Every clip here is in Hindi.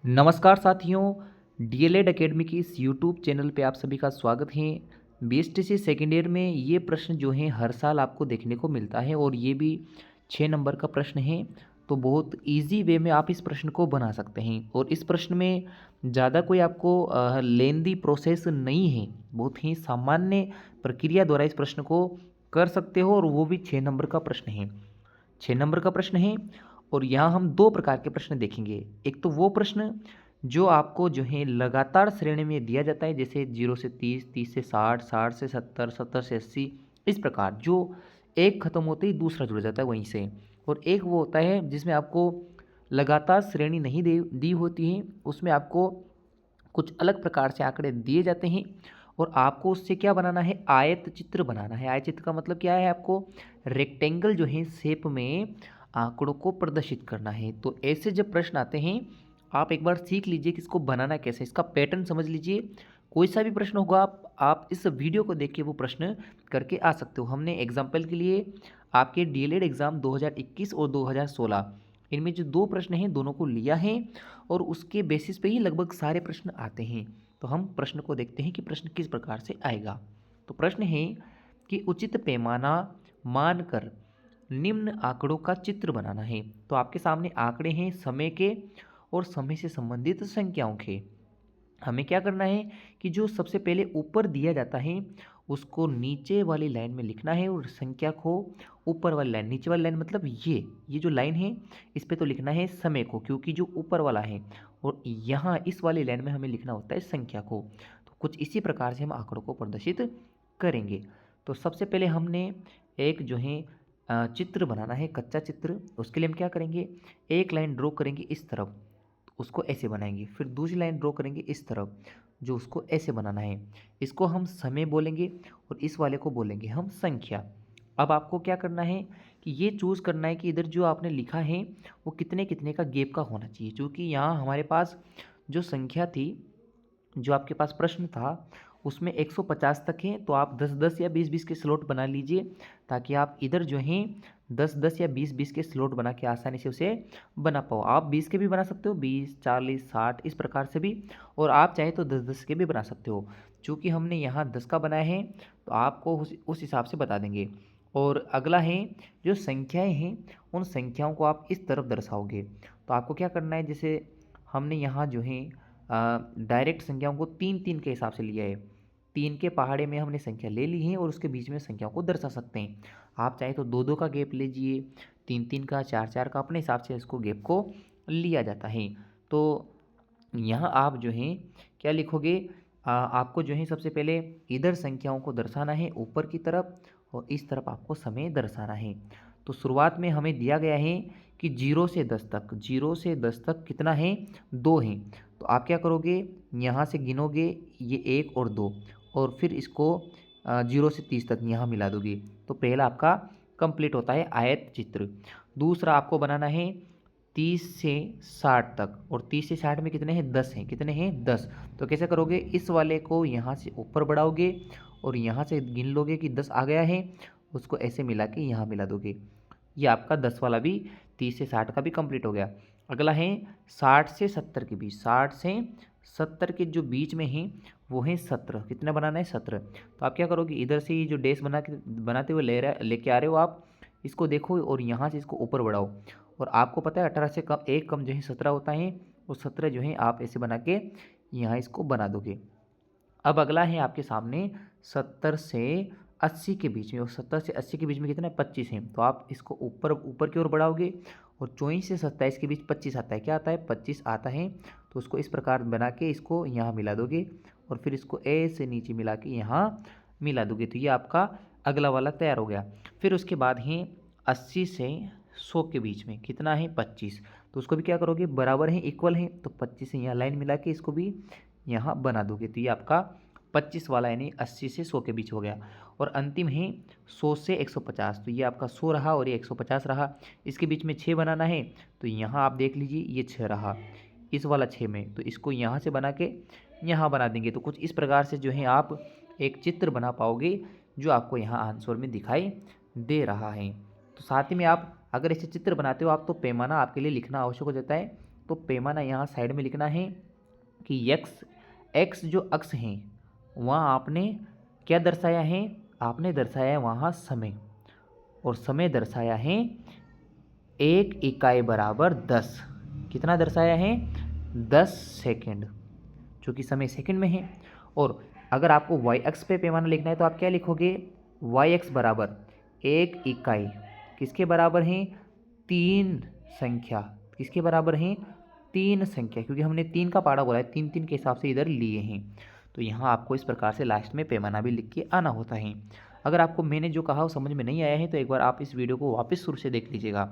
नमस्कार साथियों, डीएलएड एकेडमी की इस यूट्यूब चैनल पे आप सभी का स्वागत है। बीएसटीसी सेकेंड ईयर में ये प्रश्न जो है हर साल आपको देखने को मिलता है और ये भी 6 नंबर का प्रश्न है। तो बहुत इजी वे में आप इस प्रश्न को बना सकते हैं और इस प्रश्न में ज़्यादा कोई आपको लेंदी प्रोसेस नहीं है। बहुत ही सामान्य प्रक्रिया द्वारा इस प्रश्न को कर सकते हो और वो भी 6 नंबर का प्रश्न है। 6 नंबर का प्रश्न है और यहाँ हम दो प्रकार के प्रश्न देखेंगे। एक तो वो प्रश्न जो आपको जो है लगातार श्रेणी में दिया जाता है, जैसे 0 से 30, 30 से 60, 60 से 70, 70 से 80, इस प्रकार जो एक खत्म होते ही दूसरा जुड़ जाता है वहीं से। और एक वो होता है जिसमें आपको लगातार श्रेणी नहीं दी होती है, उसमें आपको कुछ अलग प्रकार से आंकड़े दिए जाते हैं और आपको उससे क्या बनाना है, आयत चित्र बनाना है। आयत चित्र का मतलब क्या है, आपको रेक्टेंगल जो है शेप में आंकड़ों को प्रदर्शित करना है। तो ऐसे जब प्रश्न आते हैं आप एक बार सीख लीजिए कि इसको बनाना कैसे, इसका पैटर्न समझ लीजिए। कोई सा भी प्रश्न होगा आप इस वीडियो को देख के वो प्रश्न करके आ सकते हो। हमने एग्जाम्पल के लिए आपके डीएलएड एग्ज़ाम 2021 और 2016 इनमें जो दो प्रश्न हैं दोनों को लिया है और उसके बेसिस पे ही लगभग सारे प्रश्न आते हैं। तो हम प्रश्न को देखते हैं कि प्रश्न किस प्रकार से आएगा। तो प्रश्न है कि उचित पैमाना मानकर निम्न आंकड़ों का चित्र बनाना है। तो आपके सामने आंकड़े हैं समय के और समय से संबंधित संख्याओं के। हमें क्या करना है कि जो सबसे पहले ऊपर दिया जाता है उसको नीचे वाली लाइन में लिखना है और संख्या को ऊपर वाली लाइन, नीचे वाली लाइन मतलब ये जो लाइन है इस पे तो लिखना है समय को, क्योंकि जो ऊपर वाला है, और यहाँ इस वाली लाइन में हमें लिखना होता है संख्या को। तो कुछ इसी प्रकार से हम आंकड़ों को प्रदर्शित करेंगे। तो सबसे पहले हमने एक जो है चित्र बनाना है, कच्चा चित्र। उसके लिए हम क्या करेंगे, एक लाइन ड्रॉ करेंगे इस तरफ, उसको ऐसे बनाएंगे। फिर दूसरी लाइन ड्रॉ करेंगे इस तरफ, जो उसको ऐसे बनाना है। इसको हम समय बोलेंगे और इस वाले को बोलेंगे हम संख्या। अब आपको क्या करना है कि ये चूज़ करना है कि इधर जो आपने लिखा है वो कितने कितने का गैप का होना चाहिए। क्योंकि यहाँ हमारे पास जो संख्या थी, जो आपके पास प्रश्न था उसमें 150 तक है, तो आप 10-10 या 20-20 के स्लॉट बना लीजिए, ताकि आप इधर जो हैं 10-10 या 20-20 के स्लॉट बना के आसानी से उसे बना पाओ। आप 20 के भी बना सकते हो, 20, 40, 60 इस प्रकार से भी, और आप चाहे तो 10-10 के भी बना सकते हो। चूँकि हमने यहाँ 10 का बनाया है तो आपको उस हिसाब से बता देंगे। और अगला है जो संख्याएँ हैं उन संख्याओं को आप इस तरफ दर्शाओगे। तो आपको क्या करना है, जैसे हमने यहाँ जो है डायरेक्ट संख्याओं को 3-3 के हिसाब से लिया है। 3 के पहाड़े में हमने संख्या ले ली है और उसके बीच में संख्याओं को दर्शा सकते हैं। आप चाहे तो 2-2 का गैप लीजिए, 3-3 का, 4-4 का, अपने हिसाब से इसको गैप को लिया जाता है। तो यहाँ आप जो हैं क्या लिखोगे, आपको जो है सबसे पहले इधर संख्याओं को दर्शाना है ऊपर की तरफ और इस तरफ आपको समय दर्शाना है। तो शुरुआत में हमें दिया गया है कि 0 से 10 तक, 0 से 10 तक कितना है, 2 हैं। तो आप क्या करोगे, यहाँ से गिनोगे ये 1 और 2 और फिर इसको 0 से 30 तक यहाँ मिला दोगे। तो पहला आपका कंप्लीट होता है आयत चित्र। दूसरा आपको बनाना है 30 से 60 तक, और 30 से 60 में कितने हैं, 10 हैं। कितने हैं, 10। तो कैसे करोगे, इस वाले को यहाँ से ऊपर बढ़ाओगे और यहाँ से गिन लोगे कि 10 आ गया है, उसको ऐसे मिला के यहाँ मिला दोगे। ये आपका 10 वाला भी 30 से 60 का भी कंप्लीट हो गया। अगला है 60 से 70 के बीच, 60 से 70 के जो बीच में है वो है 17। कितना बनाना है, 17। तो आप क्या करोगे, इधर से ये जो डैश बनाते हुए लेके आ रहे हो आप, इसको देखो और यहाँ से इसको ऊपर बढ़ाओ। और आपको पता है 18 से कम एक कम जो है 17 होता है, और 17 जो है आप ऐसे बना के यहाँ इसको बना दोगे। अब अगला है आपके सामने 70 से 80 के बीच में, और 70 से 80 के बीच में कितना है, 25 है। तो आप इसको ऊपर ऊपर की ओर बढ़ाओगे और 24 से 27 के बीच 25 आता है। क्या आता है, 25 आता है। तो उसको इस प्रकार बना के इसको यहाँ मिला दोगे और फिर इसको ऐसे नीचे मिला के यहाँ मिला दोगे। तो ये आपका अगला वाला तैयार हो गया। फिर उसके बाद है 80 से 100 के बीच में कितना है, 25। तो उसको भी क्या करोगे, बराबर है, इक्वल है, तो 25 से यहाँ लाइन मिला के इसको भी यहाँ बना दोगे। तो ये आपका 25 वाला यानी 80 से 100 के बीच हो गया। और अंतिम है 100 से 150। तो ये आपका 100 रहा और ये 150 रहा। इसके बीच में 6 बनाना है, तो यहाँ आप देख लीजिए ये 6 रहा इस वाला 6 में, तो इसको यहाँ से बना के यहाँ बना देंगे। तो कुछ इस प्रकार से जो है आप एक चित्र बना पाओगे जो आपको यहाँ आंसर में दिखाई दे रहा है। तो साथ ही में आप अगर ऐसे चित्र बनाते हो आप, तो पैमाना आपके लिए लिखना आवश्यक हो जाता है। तो पैमाना यहाँ साइड में लिखना है कि एक्स जो अक्ष हैं वहाँ आपने क्या दर्शाया है, आपने दर्शाया है वहाँ समय, और समय दर्शाया है 1 इकाई बराबर 10। कितना दर्शाया है? 10 सेकेंड, चूँकि समय सेकंड में है। और अगर आपको वाई एक्स पे पैमाना लिखना है तो आप क्या लिखोगे? वाई एक्स बराबर 1 इकाई किसके बराबर हैं? 3 संख्या। किसके बराबर हैं? 3 संख्या, क्योंकि हमने 3 का पाड़ा बोला है, 3 3 के हिसाब से इधर लिए हैं। तो यहाँ आपको इस प्रकार से लास्ट में पैमाना भी लिख के आना होता है। अगर आपको मैंने जो कहा वो समझ में नहीं आया है तो एक बार आप इस वीडियो को वापस शुरू से देख लीजिएगा।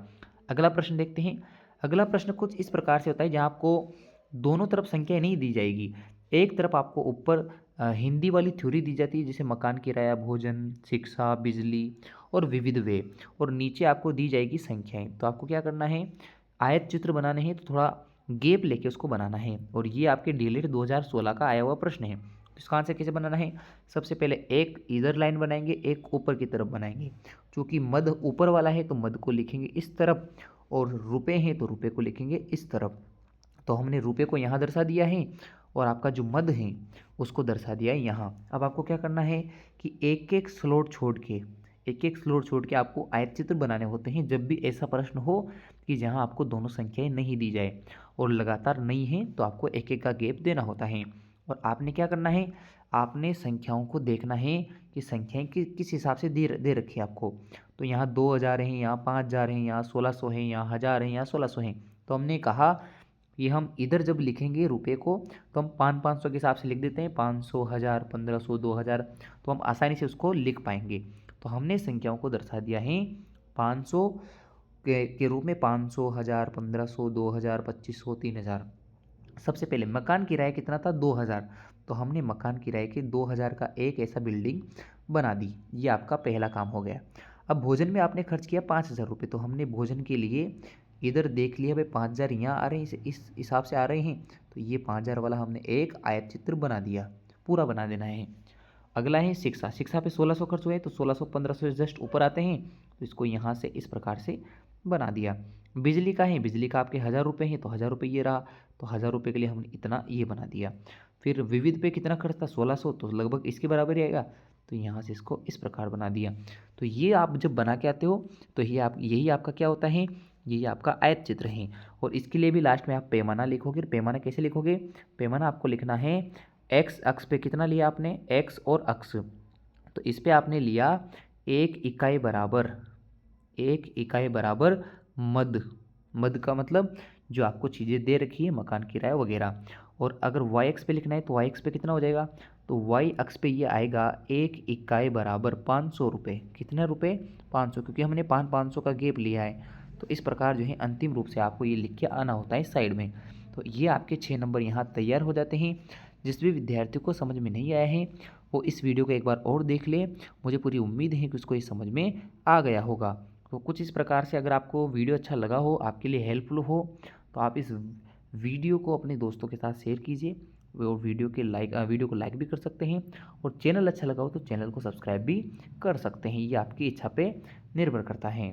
अगला प्रश्न देखते हैं। अगला प्रश्न कुछ इस प्रकार से होता है जहाँ आपको दोनों तरफ संख्याएं नहीं दी जाएगी। एक तरफ आपको ऊपर हिंदी वाली थ्योरी दी जाती है, जैसे मकान किराया, भोजन, शिक्षा, बिजली और विविध व्यय, और नीचे आपको दी जाएगी संख्याएं। तो आपको क्या करना है? आयत चित्र बनाने हैं तो थोड़ा गैप लेके उसको बनाना है। और ये आपके डीएलएड 2016 का आया हुआ प्रश्न है। तो इसका आंसर कैसे बनाना है? सबसे पहले एक इधर लाइन बनाएंगे, एक ऊपर की तरफ बनाएंगे। चूँकि मध ऊपर वाला है तो मध को लिखेंगे इस तरफ, और रुपये हैं तो रुपये को लिखेंगे इस तरफ। तो हमने रुपये को यहाँ दर्शा दिया है और आपका जो मध है उसको दर्शा दिया है यहाँ। अब आपको क्या करना है कि एक एक स्लॉट छोड़ के आपको आयत चित्र बनाने होते हैं जब भी ऐसा प्रश्न हो कि जहाँ आपको दोनों संख्याएं नहीं दी जाए और लगातार नहीं है तो आपको एक एक का गैप देना होता है। और आपने क्या करना है? आपने संख्याओं को देखना है कि संख्याएं किस हिसाब से दे रखी है आपको। तो यहाँ 2000 हैं, यहाँ 5000 हैं, यहाँ 1600 हैं, यहाँ 1000 हैं, यहाँ 1600 हैं। तो हमने कहा कि हम इधर जब लिखेंगे रुपये को तो हम 500 के हिसाब से लिख देते हैं, 500, 1000, 1500, 2000, तो हम आसानी से उसको लिख पाएंगे। तो हमने संख्याओं को दर्शा दिया है 500 के रूप में, 500, 1000, 1500, 2000, 2500, 3000। सबसे पहले मकान किराया कितना था? 2000। तो हमने मकान किराए के 2000 का एक ऐसा बिल्डिंग बना दी। ये आपका पहला काम हो गया। अब भोजन में आपने खर्च किया 5000 रुपये, तो हमने भोजन के लिए इधर देख लिया भाई 5000 यहाँ आ रहे हैं, इस हिसाब से आ रहे हैं, तो ये 5000 वाला हमने एक आयत चित्र बना दिया, पूरा बना देना है। अगला है शिक्षा पे 1600 खर्च हुए तो 1600 1500 से जस्ट ऊपर आते हैं, तो इसको यहाँ से इस प्रकार से बना दिया। बिजली का है, बिजली का आपके 1000 रुपये हैं तो 1000 रुपये ये रहा, तो 1000 रुपये के लिए हमने इतना ये बना दिया। फिर विविध पे कितना खर्च था? 1600, तो लगभग इसके बराबर ही आएगा, तो यहाँ से इसको इस प्रकार बना दिया। तो ये आप जब बना के आते हो तो यही आपका क्या होता है? यही आपका आयत चित्र है। और इसके लिए भी लास्ट में आप पैमाना लिखोगे। पैमाना कैसे लिखोगे? पैमाना आपको लिखना है, एक्स अक्ष पे कितना लिया आपने? एक्स और अक्ष, तो इस पे आपने लिया 1 इकाई बराबर मद का मतलब जो आपको चीज़ें दे रखी है, मकान किराया वगैरह। और अगर वाई एक्स पे लिखना है तो वाई एक्स पे कितना हो जाएगा? तो वाई अक्ष पे ये आएगा 1 इकाई बराबर 500 रुपये। कितने रुपये? 500, क्योंकि हमने 500 का गैप लिया है। तो इस प्रकार जो है अंतिम रूप से आपको ये लिख के आना होता है साइड में। तो ये आपके 6 नंबर यहाँ तैयार हो जाते हैं। जिस भी विद्यार्थी को समझ में नहीं आया है वो इस वीडियो को एक बार और देख ले। मुझे पूरी उम्मीद है कि उसको ये समझ में आ गया होगा। तो कुछ इस प्रकार से अगर आपको वीडियो अच्छा लगा हो, आपके लिए हेल्पफुल हो, तो आप इस वीडियो को अपने दोस्तों के साथ शेयर कीजिए और वीडियो को लाइक भी कर सकते हैं। और चैनल अच्छा लगा हो तो चैनल को सब्सक्राइब भी कर सकते हैं। ये आपकी इच्छा पे निर्भर करता है।